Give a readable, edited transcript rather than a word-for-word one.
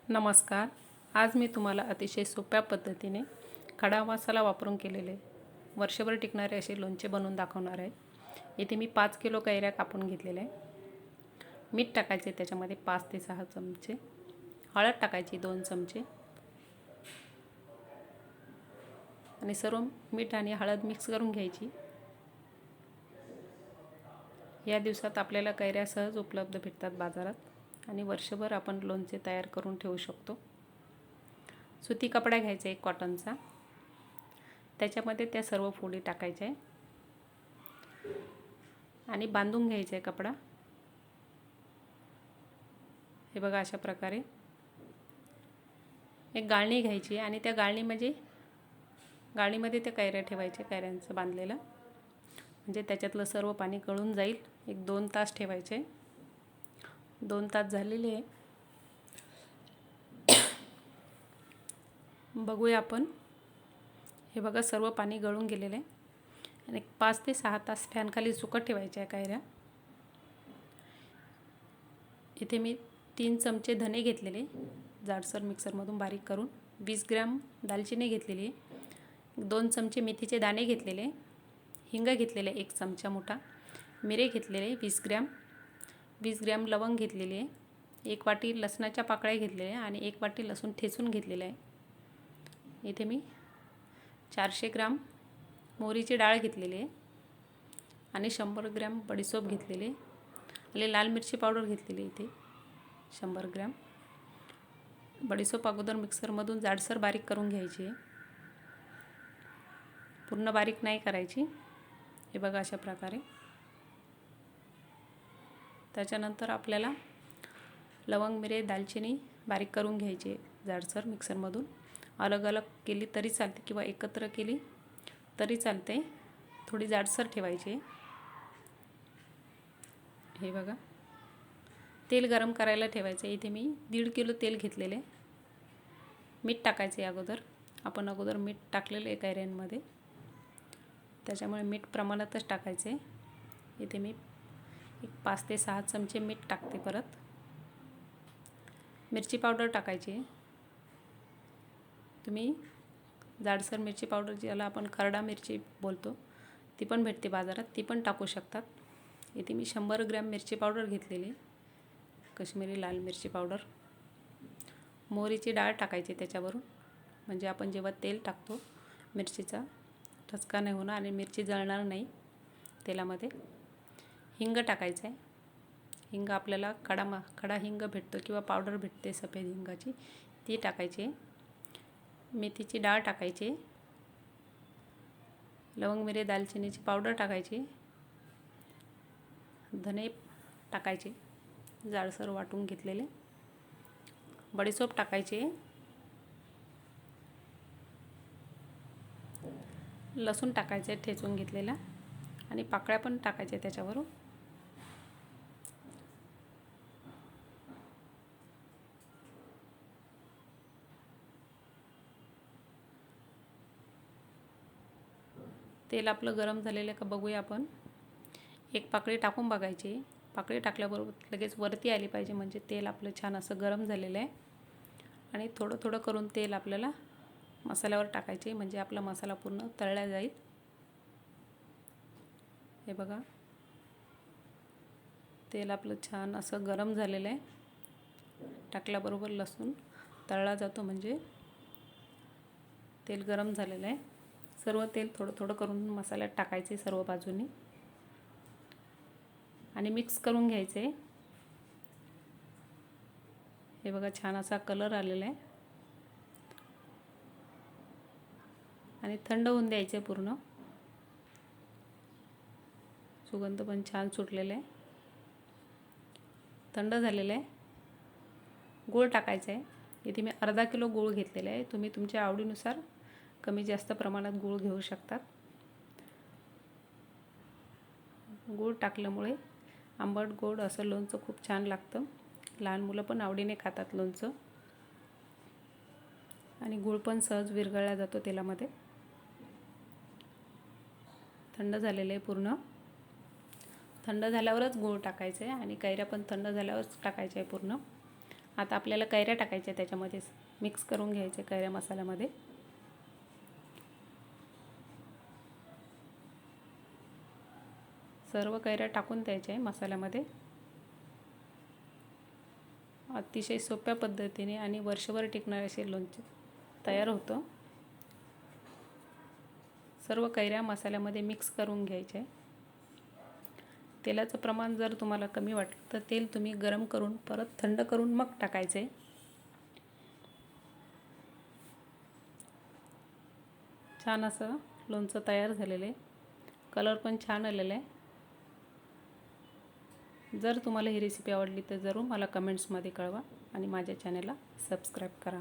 नमस्कार. आज मी तुम्हाला अतिशय सोप्या पद्धतीने खडा मसाला वापरून केलेले वर्षभर टिकणारे असे लोणचे बनवून दाखवणार आहे. इथे मी 5 किलो कैऱ्या कापून घेतलेल्या आहे. मीठ टाकायचे त्याच्यामध्ये 5 ते 6 चमचे, हळद टाकायची 2 चमचे आणि सर्व मीठ आणि हळद मिक्स करून घ्यायची. या दिवसात आपल्याला कैऱ्या सहज उपलब्ध भेटतात बाजारात आणि वर्षभर आपण लोणचे तयार करून ठेवू शकतो. सुती कपडा घ्यायचा एक कॉटनचा, त्याच्यामध्ये त्या सर्व फोडी टाकायच्या आणि बांधून घ्यायचा आहे कपडा. हे बघा अशा प्रकारे एक गाळणी घ्यायची आणि त्या गाळणीमध्ये त्या कैऱ्या ठेवायच्या, कैऱ्यांचं बांधलेलं, म्हणजे त्याच्यातलं सर्व पाणी गळून जाईल. एक 2 तास ठेवायचे. 2 तास झालेले आहे. बघूया आपण. हे बघा सर्व पाणी गळून गेलेलं आहे आणि 5 ते 6 तास फॅनखाली सुकत ठेवायच्या आहे कैऱ्या. इथे मी 3 चमचे धने घेतलेले जाडसर मिक्सरमधून बारीक करून, 20 ग्रॅम दालचिनी घेतलेली, 2 चमचे मेथीचे दाणे घेतलेले, हिंग घेतलेले 1 चमचा मोठा, मिरे घेतलेले 20 ग्रॅम लवंग घेतलेली आहे, 1 वाटी लसणाच्या पाकळ्या घेतलेल्या आणि 1 वाटी लसूण ठेचून घेतलेला आहे. इथे मी 400 ग्रॅम मोहरीची डाळ घेतलेली आहे आणि 100 ग्रॅम बडीशोप घेतलेली आणि लाल मिरची पावडर घेतलेली. इथे 100 ग्रॅम बडीशोप अगोदर मिक्सरमधून जाडसर बारीक करून घ्यायची आहे, पूर्ण बारीक नाही करायची. हे बघा अशा प्रकारे. त्याच्यानंतर आपल्याला लवंग, मिरे, दालचिनी बारीक करून घ्यायची जाडसर मिक्सरमधून. अलग अलग केली तरी चालते किंवा एकत्र केली तरी चालते, थोडी जाडसर ठेवायची. हे बघा तेल गरम करायला ठेवायचं. इथे मी 1.5 किलो तेल घेतलेले. मीठ टाकायचे अगोदर. आपण अगोदर मीठ टाकलेलं आहे कैऱ्यांमध्ये, त्याच्यामुळे मीठ प्रमाणातच टाकायचे. इथे मी 5 ते 6 चमचे मीठ टाकते. परत मिरची पावडर टाकायची. तुम्ही जाडसर मिरची पावडर, ज्याला आपण खरडा मिरची बोलतो, ती पण भेटते बाजारात, ती पण टाकू शकतात. इथे मी 100 ग्रॅम मिरची पावडर घेतलेली, काश्मीरी लाल मिरची पावडर. मोहरीची डाळ टाकायची त्याच्यावरून, म्हणजे आपण जेव्हा तेल टाकतो मिरचीचा ठसका नाही होणार आणि मिरची जळणार नाही तेलामध्ये. हिंग टाकायचं आहे. हिंग आपल्याला खडा हिंग भेटतो किंवा पावडर भेटते सफेद हिंगाची, ती टाकायची. मेथीची डाळ टाकायची, लवंग, मिरे, दालचिनीची पावडर टाकायची, धने टाकायचे जाडसर वाटून घेतलेले, बडीशोप टाकायचे, लसूण टाकायचे ठेचून घेतलेला आणि पाकळ्या पण टाकायचे त्याच्यावरून. तेल आपलं गरम झालेलं का बघूया आपण. एक पाकळी टाकून बघायची. पाकळी टाकल्याबरोबर लगेच वरती आली पाहिजे, म्हणजे तेल आपलं छान असं गरम झालेलं आहे. आणि थोडं थोडं करून तेल आपल्याला मसाल्यावर टाकायचे, म्हणजे आपला मसाला पूर्ण तळला जाईल. हे बघा तेल आपलं छान असं गरम झालेलं आहे. टाकल्याबरोबर लसूण तळला जातो, म्हणजे तेल गरम झालेलं आहे. सर्व तेल थोडं थोडं करून मसाल्यात टाकायचे सर्व बाजूनी आणि मिक्स करून घ्यायचे. हे बघा छान असा कलर आलेला आहे आणि थंड होऊन द्यायचे पूर्ण. सुगंध पण छान सुटलेला आहे. थंड झालेलं आहे. गूळ टाकायचा आहे. इथे मी अर्धा किलो गूळ घेतलेला आहे. तुम्ही तुमच्या आवडीनुसार कमी जास्त प्रमाणात गूळ घेऊ शकतात. गूळ टाकल्यामुळे आंबट गोड असं लोणचं खूप छान लागतं. लहान मुलं पण आवडीने खातात लोणचं आणि गूळ पण सहज विरघळला जातो तेलामध्ये. थंड झालेलं आहे पूर्ण. थंड झाल्यावरच गूळ टाकायचं आहे आणि कैऱ्या पण थंड झाल्यावरच टाकायच्या आहे पूर्ण. आता आपल्याला कैऱ्या टाकायच्या त्याच्यामध्ये, मिक्स करून घ्यायचे कैऱ्या मसाल्यामध्ये. सर्व कैऱ्या टाकून द्यायच्या आहे मसाल्यामध्ये. अतिशय सोप्या पद्धतीने आणि वर्षभर टिकणारे असे लोणचे तयार होतं. सर्व कैऱ्या मसाल्यामध्ये मिक्स करून घ्यायचे. तेलाचं प्रमाण जर तुम्हाला कमी वाटलं तर तेल तुम्ही गरम करून परत थंड करून मग टाकायचे. छान असं लोणचं तयार झालेलं आहे. कलर पण छान आलेला आहे. जर तुम्हाला ही रेसिपी आवडली तर जरूर मला कमेंट्समध्ये कळवा आणि माझ्या चॅनलला सबस्क्राईब करा.